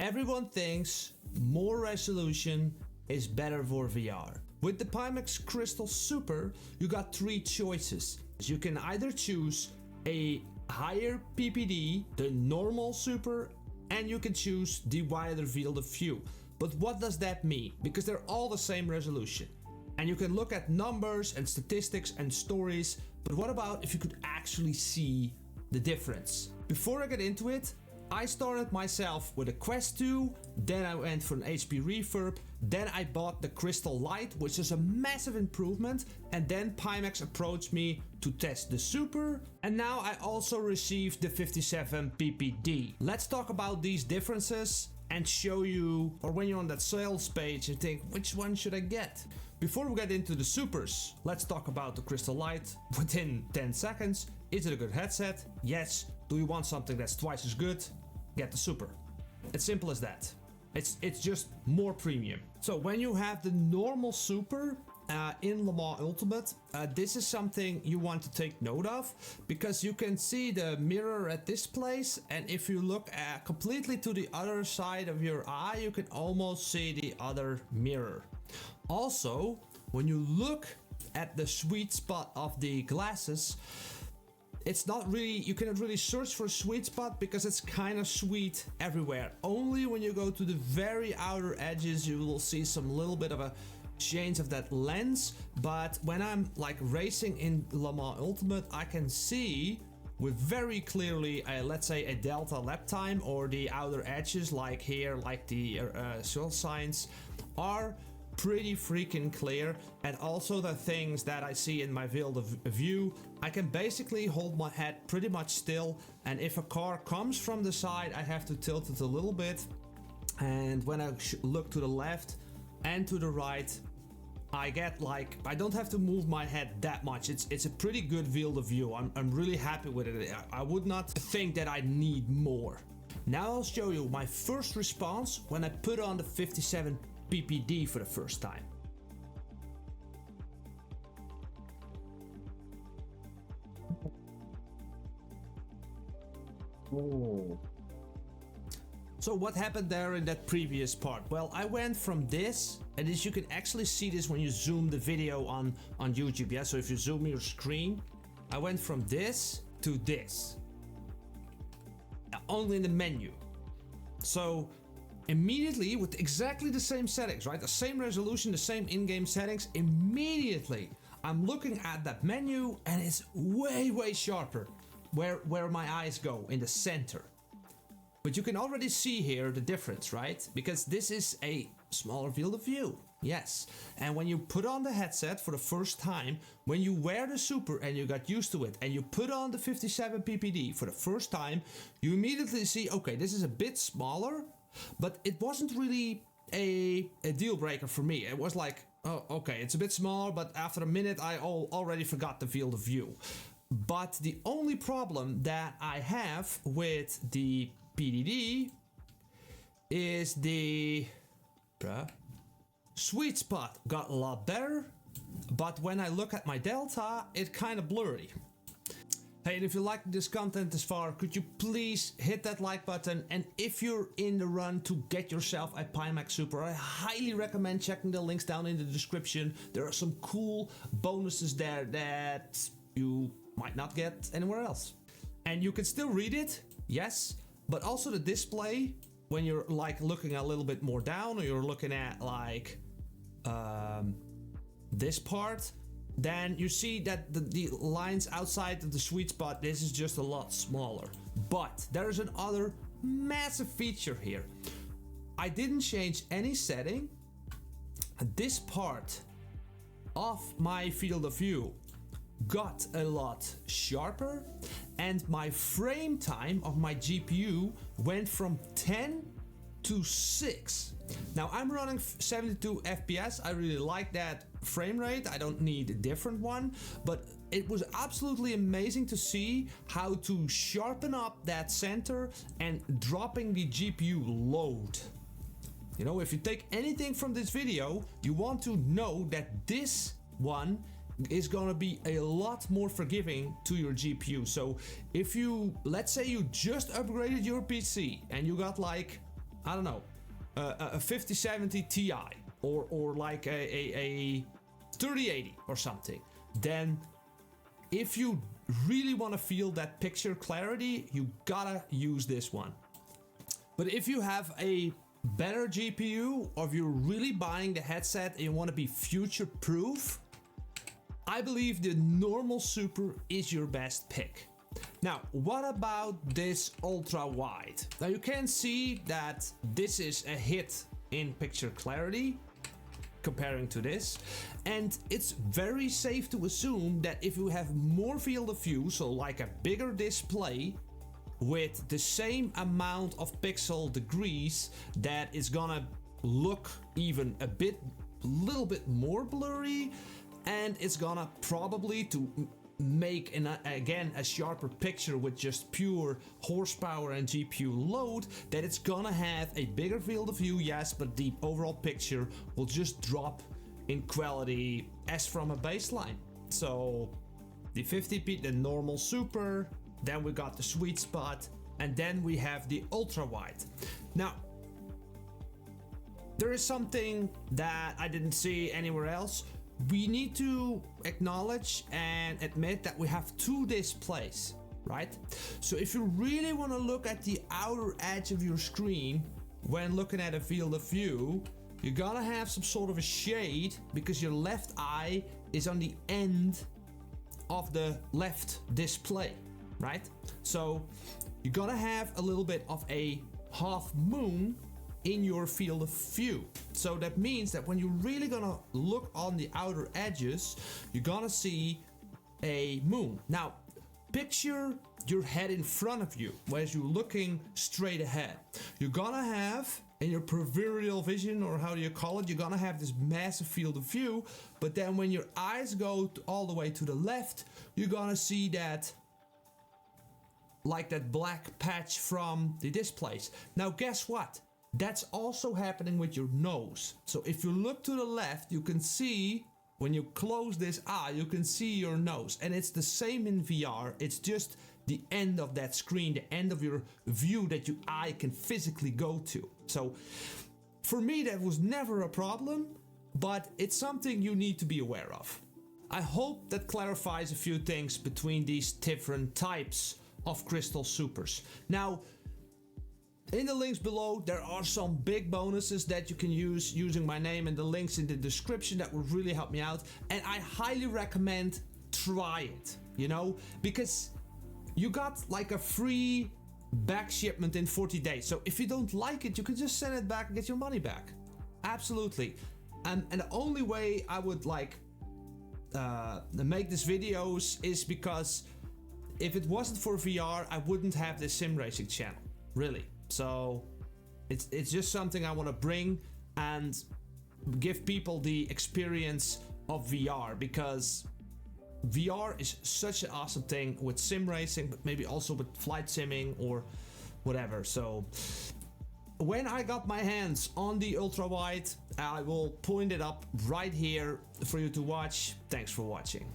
Everyone thinks more resolution is better for VR. With the Pimax Crystal Super, you got three choices. You can either choose a higher PPD, the normal Super, and you can choose the wider field of view. But what does that mean? Because they're all the same resolution. And you can look at numbers and statistics and stories, but what about if you could actually see the difference? Before I get into it, I started myself with a Quest 2, then I went for an HP refurb, then I bought the Crystal Lite, which is a massive improvement, and then Pimax approached me to test the Super, and now I also received the 57 PPD. Let's talk about these differences and show you, or when you're on that sales page, you think, which one should I get? Before we get into the Supers, let's talk about the Crystal Lite within 10 seconds. Is it a good headset? Yes. Do you want something that's twice as good? Get the Super. It's simple as that. It's just more premium. So when you have the normal Super in Le Mans Ultimate, this is something you want to take note of, because you can see the mirror at this place, and if you look completely to the other side of your eye, you can almost see the other mirror. Also, when you look at the sweet spot of the glasses, it's not really, you cannot really search for a sweet spot because it's kind of sweet everywhere. Only when you go to the very outer edges, you will see some little bit of a change of that lens. But when I'm like racing in Le Mans Ultimate, I can see with very clearly, let's say a delta lap time, or the outer edges like here, like the soil signs are pretty freaking clear. And also the things that I see in my field of view, I can basically hold my head pretty much still, and if a car comes from the side, I have to tilt it a little bit, and when I look to the left and to the right, I get like, I don't have to move my head that much. It's a pretty good field of view. I'm really happy with it. I would not think that I need more. Now I'll show you my first response when I put on the 57 PPD for the first time. Oh. So what happened there in that previous part? Well, I went from this, and as you can actually see this when you zoom the video on YouTube, yeah? So if you zoom your screen, I went from this to this. Only in the menu. So immediately, with exactly the same settings, right? The same resolution, the same in-game settings, immediately I'm looking at that menu and it's way, way sharper where my eyes go, in the center. But you can already see here the difference, right? Because this is a smaller field of view. Yes. And when you put on the headset for the first time, when you wear the Super and you got used to it, and you put on the 57 PPD for the first time, you immediately see, okay, this is a bit smaller, but it wasn't really a deal breaker for me. It was like, oh, okay, it's a bit smaller, but after a minute, I already forgot the field of view. But the only problem that I have with the PDD is the sweet spot got a lot better, but when I look at my delta, it's kind of blurry. Hey, and if you like this content this far, could you please hit that like button? And if you're in the run to get yourself a Pimax Super, I highly recommend checking the links down in the description. There are some cool bonuses there that you might not get anywhere else. And you can still read it, yes, but also the display, when you're like looking a little bit more down, or you're looking at like this part, then you see that the lines outside of the sweet spot, this is just a lot smaller. But there is another massive feature here. I didn't change any setting. This part of my field of view got a lot sharper, and my frame time of my GPU went from 10 to 6. Now I'm running 72 FPS. I really like that frame rate. I don't need a different one, but it was absolutely amazing to see how to sharpen up that center and dropping the GPU load. You know, if you take anything from this video, you want to know that this one is gonna be a lot more forgiving to your GPU. So if you, let's say you just upgraded your PC and you got like I don't know, a 5070 Ti or like a 3080 or something, then if you really want to feel that picture clarity, you gotta use this one. But if you have a better GPU, or if you're really buying the headset and you want to be future proof, I believe the normal super is your best pick. Now, what about this ultra wide? Now you can see that this is a hit in picture clarity comparing to this, and it's very safe to assume that if you have more field of view, so like a bigger display with the same amount of pixel degrees, that it's gonna look even a little bit more blurry, and it's gonna probably to make again a sharper picture with just pure horsepower and GPU load, that it's gonna have a bigger field of view, yes, but the overall picture will just drop in quality as from a baseline. So the 50p, the normal super, then we got the sweet spot, and then we have the ultra wide. Now there is something that I didn't see anywhere else. We need to acknowledge and admit that we have two displays, right? So if you really want to look at the outer edge of your screen when looking at a field of view, you're gonna have some sort of a shade because your left eye is on the end of the left display, right? So you're gonna have a little bit of a half moon in your field of view. So that means that when you're really gonna look on the outer edges, you're gonna see a moon. Now, picture your head in front of you, whereas you're looking straight ahead. You're gonna have, in your peripheral vision, or how do you call it, you're gonna have this massive field of view, but then when your eyes go all the way to the left, you're gonna see that, like that black patch from the displays. Now guess what? That's also happening with your nose. So if you look to the left, you can see, when you close this eye, you can see your nose. And it's the same in VR. It's just the end of that screen, the end of your view that your eye can physically go to. So for me, that was never a problem, but it's something you need to be aware of. I hope that clarifies a few things between these different types of Crystal Supers. Now, in the links below, there are some big bonuses that you can use using my name, and the links in the description that would really help me out. And I highly recommend try it, you know, because you got like a free back shipment in 40 days. So if you don't like it, you can just send it back and get your money back. Absolutely. And the only way I would like make these videos is because if it wasn't for VR, I wouldn't have this sim racing channel, really. So it's just something I want to bring and give people the experience of VR, because VR is such an awesome thing with sim racing, but maybe also with flight simming or whatever. So when I got my hands on the ultra wide, I will point it up right here for you to watch. Thanks for watching.